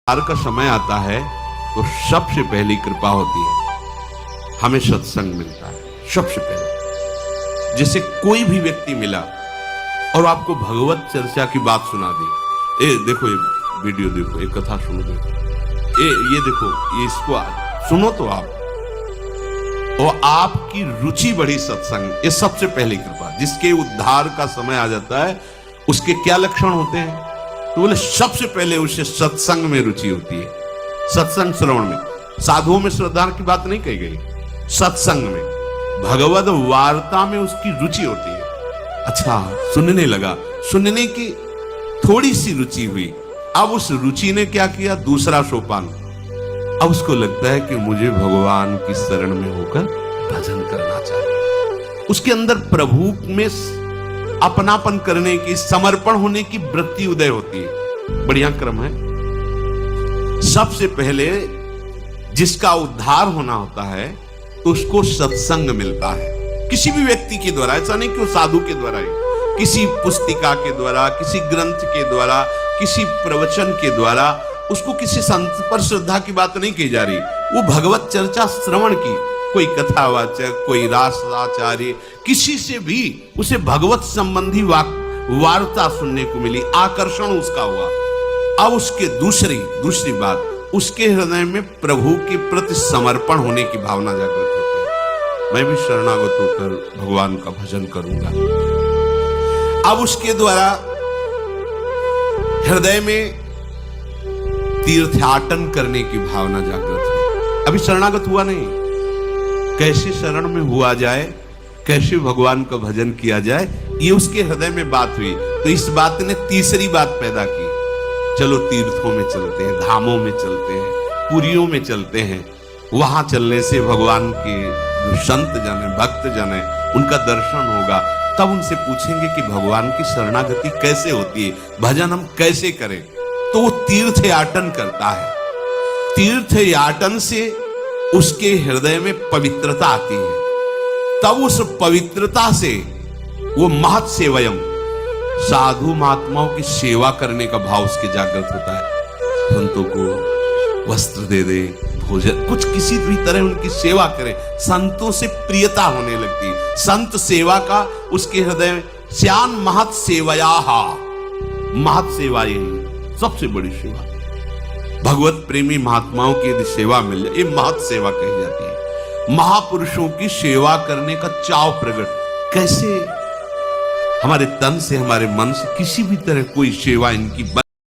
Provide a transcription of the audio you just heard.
पार का समय आता है तो सबसे पहली कृपा होती है, हमें सत्संग मिलता है। सबसे पहले जैसे कोई भी व्यक्ति मिला और आपको भगवत चर्चा की बात सुना दी, ए देखो ये वीडियो देखो, ये कथा सुनो, देखो ये देखो, ये इसको सुनो तो आप, और आपकी रुचि बढ़ी सत्संग, ये सबसे पहली कृपा। जिसके उद्धार का समय आ जाता है उसके क्या लक्षण होते हैं? तो बोले सबसे पहले उसे सत्संग में रुचि होती है, सत्संग श्रवण में। साधुओं में श्रद्धा की बात नहीं कही गई, सत्संग में भगवद वार्ता में उसकी रुचि होती है। अच्छा सुनने लगा, सुनने की थोड़ी सी रुचि हुई, अब उस रुचि ने क्या किया, दूसरा सोपान, अब उसको लगता है कि मुझे भगवान की शरण में होकर भजन करना चाहिए। उसके अंदर प्रभु में अपनापन करने की, समर्पण होने की वृत्ति उदय होती है। बढ़िया क्रम है। सबसे पहले जिसका उद्धार होना होता है तो उसको सत्संग मिलता है, किसी भी व्यक्ति के द्वारा। ऐसा नहीं कि वो साधु के द्वारा ही, किसी पुस्तिका के द्वारा, किसी ग्रंथ के द्वारा, किसी प्रवचन के द्वारा, उसको किसी संत पर श्रद्धा की बात नहीं की जा रही, वो भगवत चर्चा श्रवण की, कोई कथावाचक, कोई रासाचार्य, किसी से भी उसे भगवत संबंधी वार्ता सुनने को मिली, आकर्षण उसका हुआ। अब उसके दूसरी बात, उसके हृदय में प्रभु के प्रति समर्पण होने की भावना जागृत होती है। मैं भी शरणागत होकर भगवान का भजन करूंगा। अब उसके द्वारा हृदय में तीर्थाटन करने की भावना जागृत हुई। अभी शरणागत हुआ नहीं, कैसे शरण में हुआ जाए, कैसे भगवान का भजन किया जाए, ये उसके हृदय में बात हुई। तो इस बात ने तीसरी बात पैदा की, चलो तीर्थों में चलते हैं, धामों में चलते हैं, पुरियों में चलते हैं। वहां चलने से भगवान के जो संत जन है, भक्त जन है, उनका दर्शन होगा। तब उनसे पूछेंगे कि भगवान की शरणागति कैसे होती है, भजन हम कैसे करें। तो वो तीर्थ याटन करता है। तीर्थ याटन से उसके हृदय में पवित्रता आती है। तब उस पवित्रता से वो महत् सेवयम, साधु महात्माओं की सेवा करने का भाव उसके जागृत होता है। संतों को वस्त्र दे दे, भोजन, कुछ किसी भी तरह उनकी सेवा करे, संतों से प्रियता होने लगती है। संत सेवा का उसके हृदय में श्यान महत् सेवयाहा, महत् सेवा यही सबसे बड़ी सेवा। भगवत प्रेमी महात्माओं की यदि सेवा मिल जाए, ये महत् सेवा कही जाती है। महापुरुषों की सेवा करने का चाव प्रकट, कैसे हमारे तन से, हमारे मन से किसी भी तरह कोई सेवा इनकी